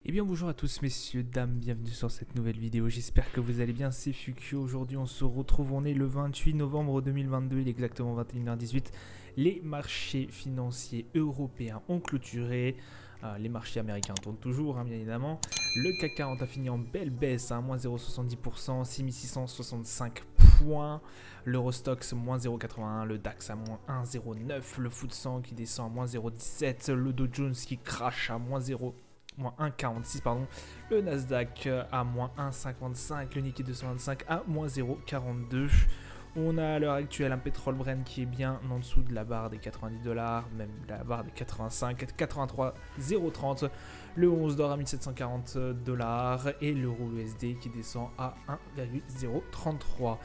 Eh bien bonjour à tous messieurs, dames, bienvenue sur cette nouvelle vidéo, j'espère que vous allez bien, c'est Fukio. Aujourd'hui on se retrouve, on est le 28 novembre 2022, il est exactement 21h18. Les marchés financiers européens ont clôturé, les marchés américains tournent toujours bien évidemment. Le CAC 40 a fini en belle baisse à moins 0,70%, 6665 points. L'Eurostoxx moins 0,81, le DAX à moins 1,09, le FTSE qui descend à moins 0,17, le Dow Jones qui crache à moins 1,46 pardon, le Nasdaq à moins 1,55, le Nikkei 225 à moins 0,42. On a à l'heure actuelle un pétrole Brent qui est bien en dessous de la barre des $90, même la barre des 85, 83,030. Le 11 d'or à 1740 $ et l'euro USD qui descend à 1,033.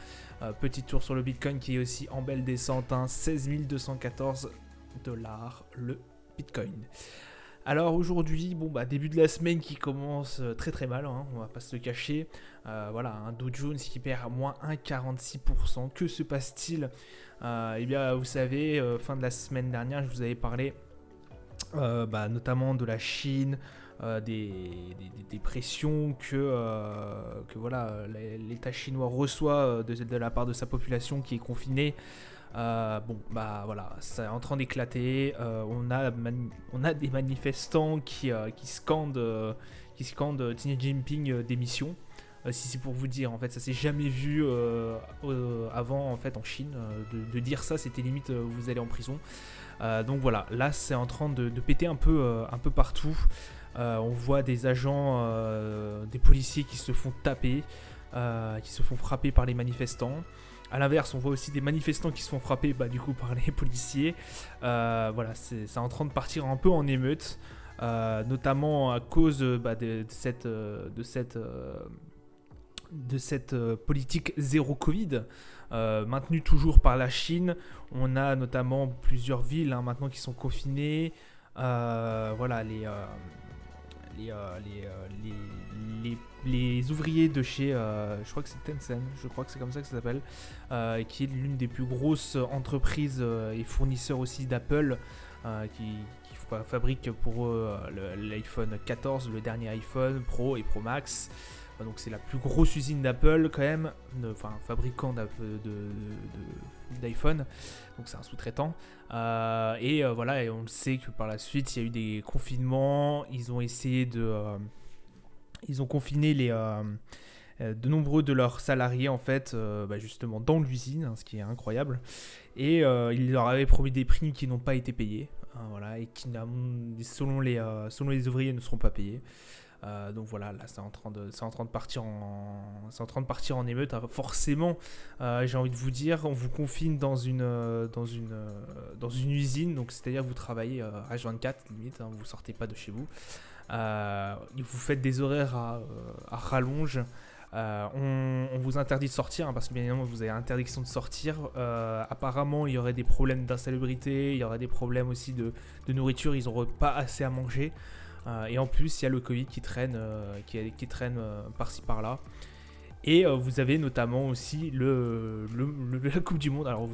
Petit tour sur le Bitcoin qui est aussi en belle descente, 16 214 $ le Bitcoin. Alors aujourd'hui, début de la semaine qui commence très très mal, on va pas se le cacher. Voilà, un Dow Jones qui perd à moins 1,46%. Que se passe-t-il? Eh bien, vous savez, fin de la semaine dernière, je vous avais parlé notamment de la Chine, des pressions que voilà, l'État chinois reçoit de la part de sa population qui est confinée. Voilà, c'est en train d'éclater. On a des manifestants qui scandent Xi Jinping démission. Si c'est pour vous dire, en fait, ça s'est jamais vu avant en fait en Chine. De dire ça, c'était limite vous allez en prison. Donc voilà, là c'est en train de péter un peu partout. On voit des agents, des policiers qui se font taper, qui se font frapper par les manifestants. A l'inverse, on voit aussi des manifestants qui se font frapper par les policiers. Voilà, c'est en train de partir un peu en émeute, notamment à cause de cette politique zéro Covid, maintenue toujours par la Chine. On a notamment plusieurs villes maintenant qui sont confinées. Voilà, les ouvriers de chez, je crois que c'est Tencent, je crois que c'est comme ça que ça s'appelle, qui est l'une des plus grosses entreprises et fournisseurs aussi d'Apple, qui fabrique pour eux l'iPhone 14, le dernier iPhone Pro et Pro Max. Donc c'est la plus grosse usine d'Apple quand même, fabricant d'iPhone, donc c'est un sous-traitant. Voilà, et on le sait que par la suite il y a eu des confinements, ils ont essayé ils ont confiné de nombreux de leurs salariés en fait, justement dans l'usine, ce qui est incroyable. Et ils leur avaient promis des primes qui n'ont pas été payées, voilà, et qui selon les ouvriers ne seront pas payés. Donc voilà, là c'est en train de partir en émeute, forcément. J'ai envie de vous dire, on vous confine dans une usine, donc c'est-à-dire que vous travaillez H24 limite, vous sortez pas de chez vous. Vous faites des horaires à rallonge. On vous interdit de sortir, parce que bien évidemment vous avez interdiction de sortir. Apparemment il y aurait des problèmes d'insalubrité, il y aurait des problèmes aussi de nourriture, ils n'auraient pas assez à manger. Et en plus, il y a le Covid qui traîne, qui traîne par-ci par-là. Et vous avez notamment aussi la Coupe du Monde. Alors,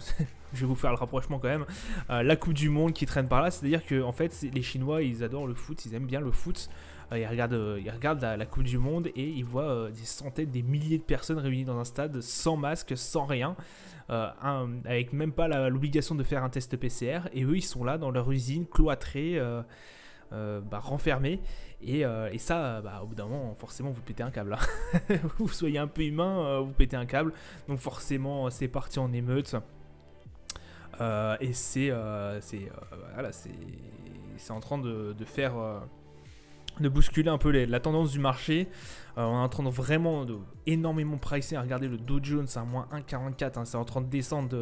je vais vous faire le rapprochement quand même. La Coupe du Monde qui traîne par là, c'est-à-dire que en fait, les Chinois, ils adorent le foot, ils aiment bien le foot. Ils regardent la Coupe du Monde et ils voient des centaines, des milliers de personnes réunies dans un stade sans masque, sans rien, avec même pas l'obligation de faire un test PCR. Et eux, ils sont là dans leur usine, cloîtrés. Renfermé, et ça, au bout d'un moment, forcément, vous pétez un câble. Vous soyez un peu humain, vous pétez un câble. Donc forcément, c'est parti en émeute. Et c'est en train de faire, de bousculer un peu la tendance du marché. On est en train de vraiment énormément pricer. Regardez le Dow Jones à moins 1,44, c'est en train de descendre.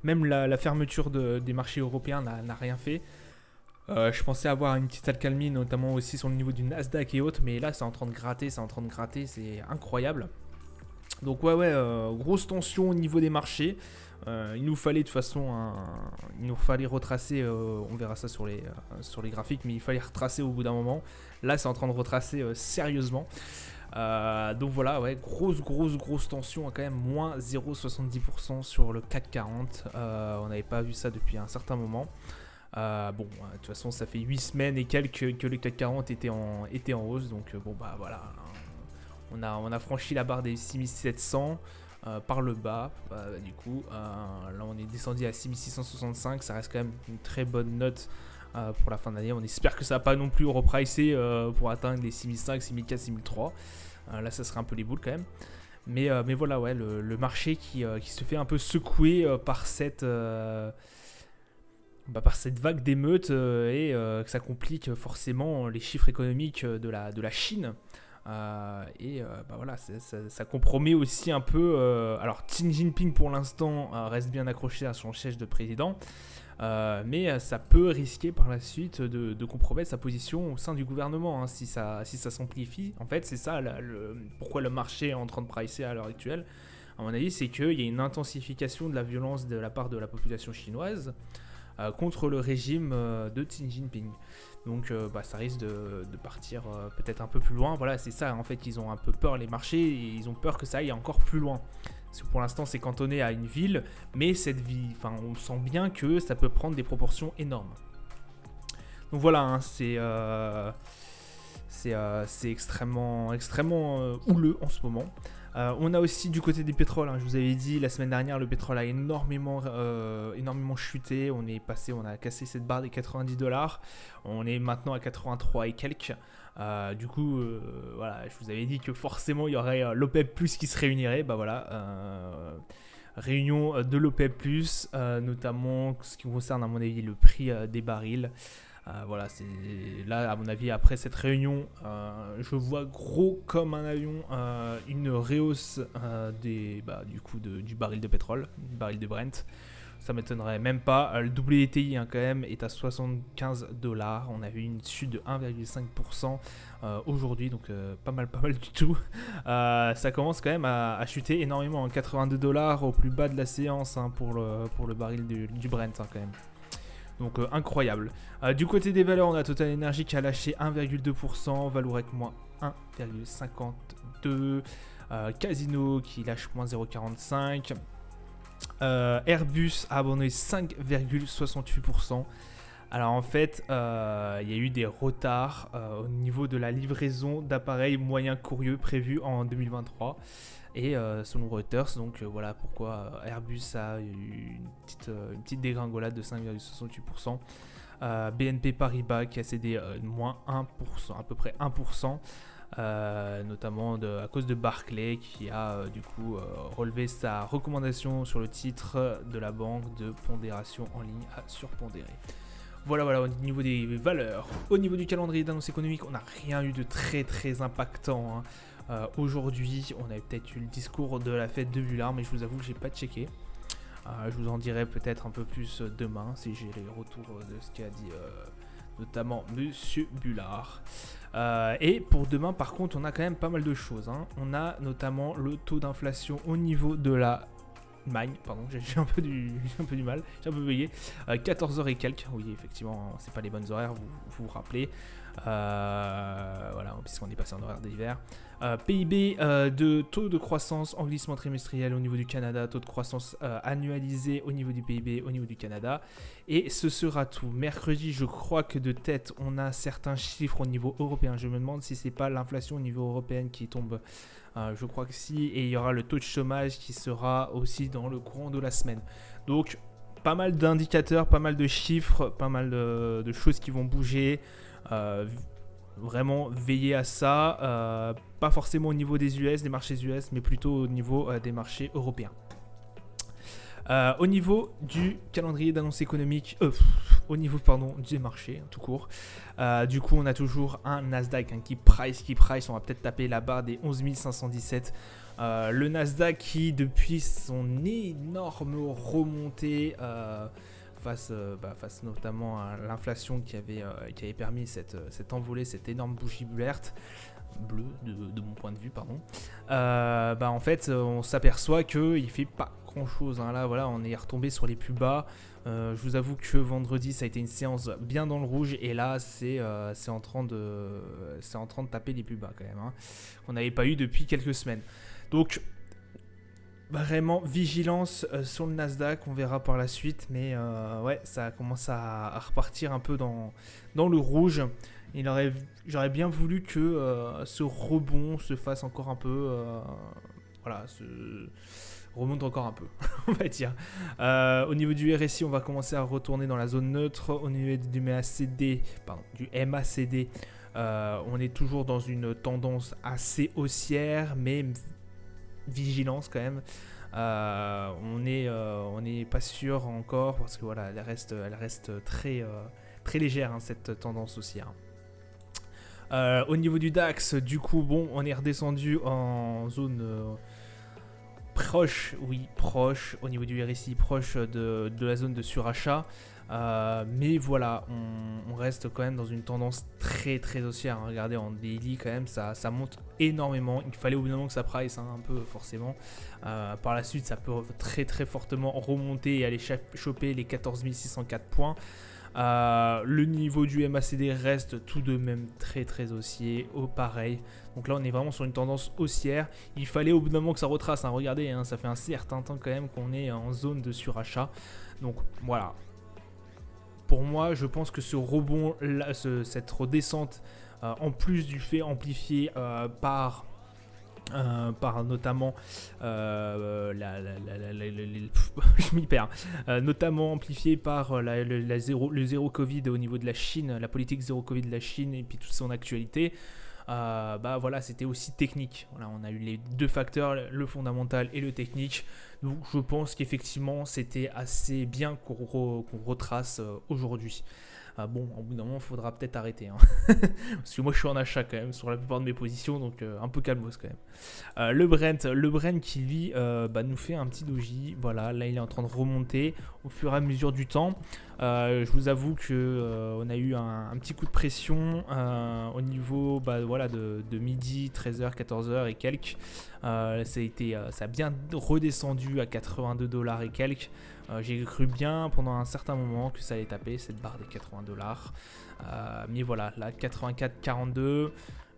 Même la fermeture des marchés européens n'a rien fait. Je pensais avoir une petite accalmie, notamment aussi sur le niveau du Nasdaq et autres, mais là c'est en train de gratter, c'est incroyable. Donc grosse tension au niveau des marchés. Il nous fallait de toute façon, retracer, on verra ça sur les graphiques, mais il fallait retracer au bout d'un moment. Là c'est en train de retracer sérieusement. Donc voilà, grosse tension, quand même, moins 0,70% sur le CAC 40. On n'avait pas vu ça depuis un certain moment. Bon, de toute façon, ça fait 8 semaines et quelques que le CAC 40 était en hausse. Donc, bon, bah voilà. On a franchi la barre des 6700 par le bas. Du coup, là, on est descendu à 6665. Ça reste quand même une très bonne note pour la fin d'année. On espère que ça va pas non plus repricer pour atteindre les 6500, 6004, 6003. Là, ça serait un peu les boules quand même. Mais voilà, ouais, le marché qui se fait un peu secouer par cette vague d'émeutes et que ça complique forcément les chiffres économiques de la Chine. Voilà, ça compromet aussi un peu. Alors, Xi Jinping pour l'instant reste bien accroché à son siège de président, mais ça peut risquer par la suite de compromettre sa position au sein du gouvernement si ça s'amplifie. En fait, c'est ça pourquoi le marché est en train de pricer à l'heure actuelle. À mon avis, c'est qu'il y a une intensification de la violence de la part de la population chinoise contre le régime de Xi Jinping. Donc ça risque de partir peut-être un peu plus loin. Voilà, c'est ça en fait, ils ont un peu peur les marchés et ils ont peur que ça aille encore plus loin. Parce que pour l'instant c'est cantonné à une ville, mais cette ville, on sent bien que ça peut prendre des proportions énormes. Donc voilà, hein, c'est extrêmement houleux en ce moment. On a aussi du côté des pétroles, hein, je vous avais dit la semaine dernière, le pétrole a énormément chuté. On a cassé cette barre des $90. On est maintenant à 83 et quelques. Du coup, voilà, je vous avais dit que forcément il y aurait l'OPEP+ qui se réunirait. Bah voilà, réunion de l'OPEP+, notamment ce qui concerne à mon avis le prix des barils. Voilà, c'est là à mon avis après cette réunion, je vois gros comme un avion une rehausse du baril de pétrole, du baril de Brent. Ça m'étonnerait même pas. Le WTI quand même est à $75. On a vu une chute de 1,5% aujourd'hui, donc pas mal du tout. Ça commence quand même à chuter énormément, $82 au plus bas de la séance pour le baril du Brent quand même. Donc incroyable. Du côté des valeurs, on a Total Energy qui a lâché 1,2%, Vallourec moins 1,52%, Casino qui lâche moins 0,45%, Airbus a abandonné 5,68%. Alors en fait, il y a eu des retards au niveau de la livraison d'appareils moyens courriers prévus en 2023. Et selon Reuters, donc voilà pourquoi Airbus a eu une petite dégringolade de 5,68%. BNP Paribas qui a cédé moins 1%, à peu près 1%, notamment à cause de Barclays qui a du coup relevé sa recommandation sur le titre de la banque de pondération en ligne à surpondérer. Voilà, au niveau des valeurs. Au niveau du calendrier d'annonce économique, on n'a rien eu de très impactant, hein. Aujourd'hui, on a peut-être eu le discours de la fête de Bullard, mais je vous avoue que j'ai pas checké. Je vous en dirai peut-être un peu plus demain si j'ai les retours de ce qu'a dit notamment Monsieur Bullard. Et pour demain, par contre, on a quand même pas mal de choses, hein. On a notamment le taux d'inflation au niveau de la Magne, pardon, j'ai un peu du mal, j'ai un peu bugué. 14h et quelques, oui, effectivement, c'est pas les bonnes horaires, vous rappelez. Voilà, puisqu'on est passé en horaire d'hiver. PIB de taux de croissance en glissement trimestriel au niveau du Canada, taux de croissance annualisé au niveau du PIB au niveau du Canada. Et ce sera tout. Mercredi, je crois que de tête, on a certains chiffres au niveau européen. Je me demande si c'est pas l'inflation au niveau européen qui tombe. Je crois que si. Et il y aura le taux de chômage qui sera aussi dans le courant de la semaine. Donc, pas mal d'indicateurs, pas mal de chiffres, pas mal de choses qui vont bouger. Vraiment veiller à ça, pas forcément au niveau des marchés US, mais plutôt au niveau des marchés européens. Au niveau du calendrier d'annonce économique, au niveau des marchés, tout court, du coup on a toujours un Nasdaq qui price, on va peut-être taper la barre des 11 517. Le Nasdaq qui depuis son énorme remontée face notamment à l'inflation qui avait permis cette envolée, cette énorme bougie bleue de mon point de vue, pardon. En fait, on s'aperçoit qu'il fait pas grand chose, hein. Là, voilà, on est retombé sur les plus bas. Je vous avoue que vendredi, ça a été une séance bien dans le rouge, et là, c'est en train de taper les plus bas quand même, hein, qu'on n'avait pas eu depuis quelques semaines. Donc vraiment vigilance sur le Nasdaq, on verra par la suite, mais ouais, ça commence à repartir un peu dans le rouge. J'aurais bien voulu que ce rebond se fasse encore un peu, voilà, remonte encore un peu, on va dire. Au niveau du RSI, on va commencer à retourner dans la zone neutre. Au niveau du MACD, on est toujours dans une tendance assez haussière, mais vigilance quand même. On n'est pas sûr encore parce que voilà, elle reste très, très légère, hein, cette tendance haussière. Au niveau du DAX, du coup, bon, on est redescendu en zone proche au niveau du RSI, proche de la zone de surachat. Mais voilà, on reste quand même dans une tendance très très haussière, hein. Regardez en daily quand même, ça monte énormément. Il fallait au bout d'un moment que ça price, hein, un peu forcément. Par la suite, ça peut très très fortement remonter et aller choper les 14 604 points. Le niveau du MACD reste tout de même très très haussier, pareil. Donc là on est vraiment sur une tendance haussière. Il fallait au bout d'un moment que ça retrace, hein. Regardez, hein, ça fait un certain temps quand même qu'on est en zone de surachat. Donc voilà. Pour moi, je pense que ce rebond, cette redescente, en plus du fait amplifié par notamment je m'y perds, notamment amplifié par le zéro Covid au niveau de la Chine, la politique zéro Covid de la Chine et puis toute son actualité. Bah voilà, c'était aussi technique. Voilà, on a eu les deux facteurs, le fondamental et le technique. Donc je pense qu'effectivement c'était assez bien qu'on retrace aujourd'hui. Bon, au bout d'un moment, il faudra peut-être arrêter, hein. Parce que moi, je suis en achat quand même sur la plupart de mes positions, donc un peu calmos quand même. Le Brent qui lui nous fait un petit doji. Voilà, là, il est en train de remonter au fur et à mesure du temps. Je vous avoue que on a eu un petit coup de pression au niveau voilà, de midi, 13h, 14h et quelques. Ça a bien redescendu à 82 $ et quelques. J'ai cru bien pendant un certain moment que ça allait taper cette barre des 80 $. Mais voilà, là 84,42,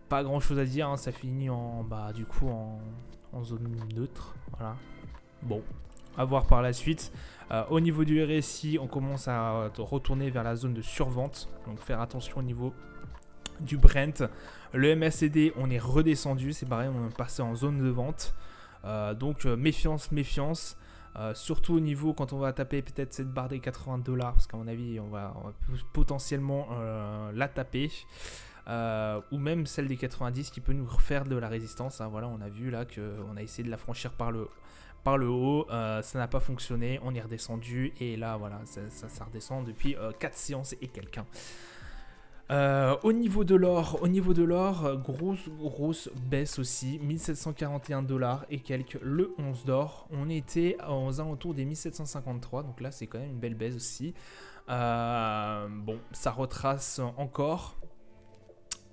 pas grand chose à dire, hein, ça finit en zone neutre. Voilà. Bon, à voir par la suite. Au niveau du RSI, on commence à retourner vers la zone de survente. Donc faire attention au niveau du Brent. Le MACD, on est redescendu, c'est pareil, on est passé en zone de vente. Donc méfiance. Surtout au niveau quand on va taper peut-être cette barre des 80 $, parce qu'à mon avis on va potentiellement la taper, ou même celle des 90 qui peut nous refaire de la résistance, hein. Voilà, on a vu là qu'on a essayé de la franchir par le haut, ça n'a pas fonctionné, on est redescendu et là voilà, ça redescend depuis 4 séances et quelques. Au niveau de l'or, grosse baisse aussi, 1741 $ et quelques le 11 d'or. On était aux alentours des 1753, donc là c'est quand même une belle baisse aussi. Bon, ça retrace encore.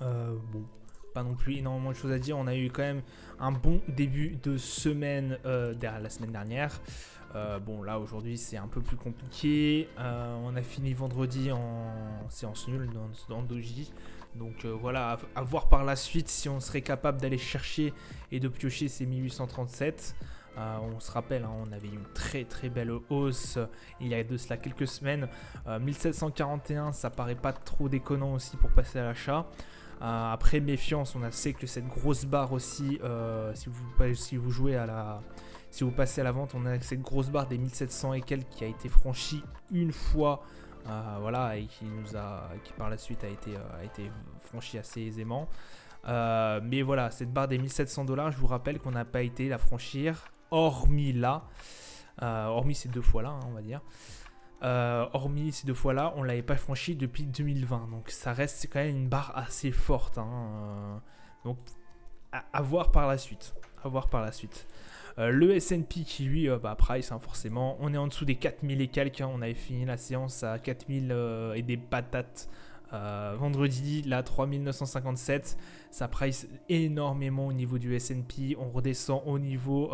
Bon, pas non plus énormément de choses à dire. On a eu quand même un bon début de semaine la semaine dernière. Bon, là aujourd'hui c'est un peu plus compliqué. On a fini vendredi en séance nulle dans Doji. Donc voilà, à voir par la suite si on serait capable d'aller chercher et de piocher ces 1837. On se rappelle, hein, on avait eu une très très belle hausse il y a de cela quelques semaines. 1741, ça paraît pas trop déconnant aussi pour passer à l'achat. Après, méfiance, on a sait que cette grosse barre aussi, si vous jouez si vous passez à la vente, on a cette grosse barre des 1700 et quelques qui a été franchie une fois, voilà, et qui par la suite a été franchie assez aisément. Mais voilà, cette barre des 1700 $, je vous rappelle qu'on n'a pas été la franchir, hormis ces deux fois là, hein, on va dire. Hormis ces deux fois-là, on ne l'avait pas franchi depuis 2020. Donc ça reste quand même une barre assez forte, hein. Donc à voir par la suite. Le S&P qui lui, price, hein, forcément. On est en dessous des 4000 et quelques, hein. On avait fini la séance à 4000 et des patates. Vendredi, là 3957, ça price énormément au niveau du S&P. On redescend au niveau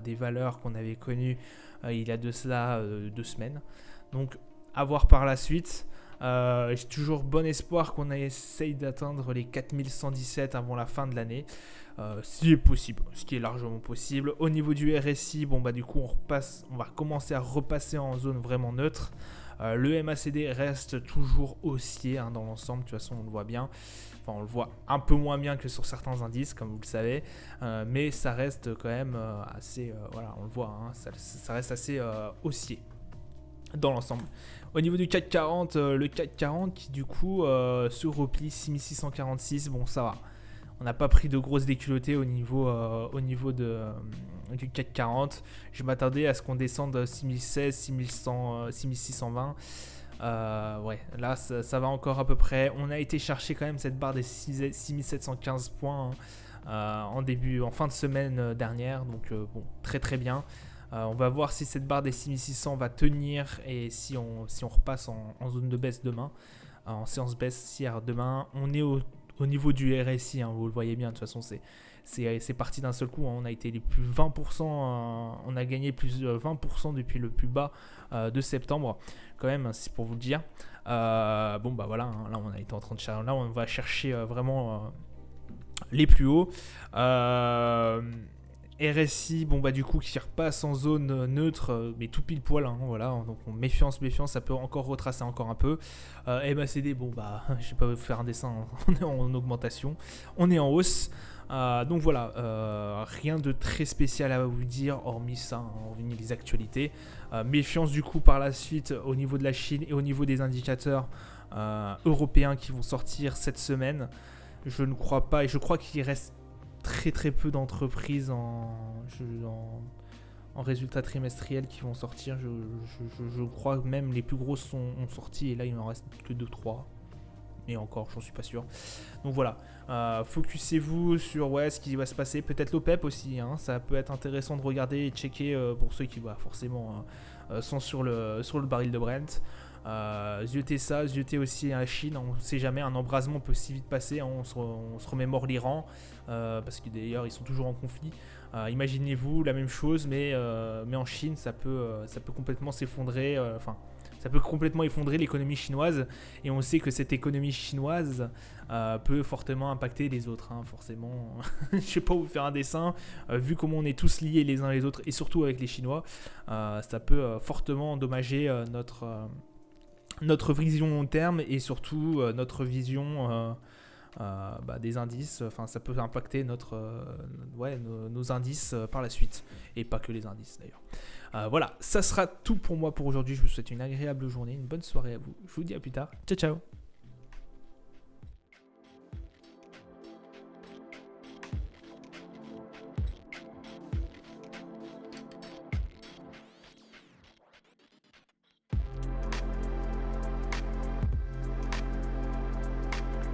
des valeurs qu'on avait connues il y a de cela 2 semaines. Donc à voir par la suite. J'ai toujours bon espoir qu'on essaye d'atteindre les 4117 avant la fin de l'année. Ce qui est possible, ce qui est largement possible. Au niveau du RSI, bon bah du coup on va commencer à repasser en zone vraiment neutre. Le MACD reste toujours haussier hein, dans l'ensemble, de toute façon on le voit bien. Enfin, on le voit un peu moins bien que sur certains indices, comme vous le savez, mais ça reste quand même assez, voilà, on le voit, hein, ça reste assez haussier dans l'ensemble. Au niveau du CAC 40, le CAC 40 qui du coup se replie 6646, bon ça va. On n'a pas pris de grosses déculottées au niveau du CAC 40. Je m'attendais à ce qu'on descende 6016, 6100, 6620. Ouais, là ça va encore à peu près. On a été chercher quand même cette barre des 6715 points hein, en fin de semaine dernière. Donc bon, très très bien. On va voir si cette barre des 6600 va tenir et si on repasse en zone de baisse demain, en séance baissière demain. On est au niveau du RSI, hein, vous le voyez bien, de toute façon c'est parti d'un seul coup, hein. On a été les plus 20%, on a gagné plus 20% depuis le plus bas de septembre, quand même, c'est pour vous le dire. Bon bah voilà, hein, là on a été en train de chercher, là on va chercher vraiment les plus hauts. RSI, bon bah du coup qui repasse en zone neutre, mais tout pile poil, hein, voilà, donc méfiance, ça peut encore retracer encore un peu. MACD, bon bah je vais pas vous faire un dessin, hein. On est en augmentation, on est en hausse. Donc voilà, rien de très spécial à vous dire, hormis ça, hein, hormis les actualités. Méfiance du coup par la suite au niveau de la Chine et au niveau des indicateurs européens qui vont sortir cette semaine. Je ne crois pas, et je crois qu'il reste très peu d'entreprises en résultats trimestriels qui vont sortir. Je crois que même les plus grosses ont sorti et là il n'en reste que 2-3. Et encore, j'en suis pas sûr. Donc voilà, focussez-vous sur ce qui va se passer. Peut-être l'OPEP aussi, hein, ça peut être intéressant de regarder et de checker pour ceux qui forcément sont sur le baril de Brent. Zioter ça, zioter aussi la Chine, on ne sait jamais, un embrasement peut si vite passer, hein, on se remémore l'Iran, parce que d'ailleurs ils sont toujours en conflit. Imaginez-vous la même chose, mais en Chine ça peut complètement s'effondrer, ça peut complètement effondrer l'économie chinoise, et on sait que cette économie chinoise peut fortement impacter les autres, hein, forcément. Je ne vais pas vous faire un dessin, vu comment on est tous liés les uns les autres, et surtout avec les Chinois, ça peut fortement endommager notre vision long terme et surtout notre vision des indices. Enfin, ça peut impacter nos indices par la suite, et pas que les indices d'ailleurs. Voilà, ça sera tout pour moi pour aujourd'hui. Je vous souhaite une agréable journée, une bonne soirée à vous. Je vous dis à plus tard. Ciao ciao.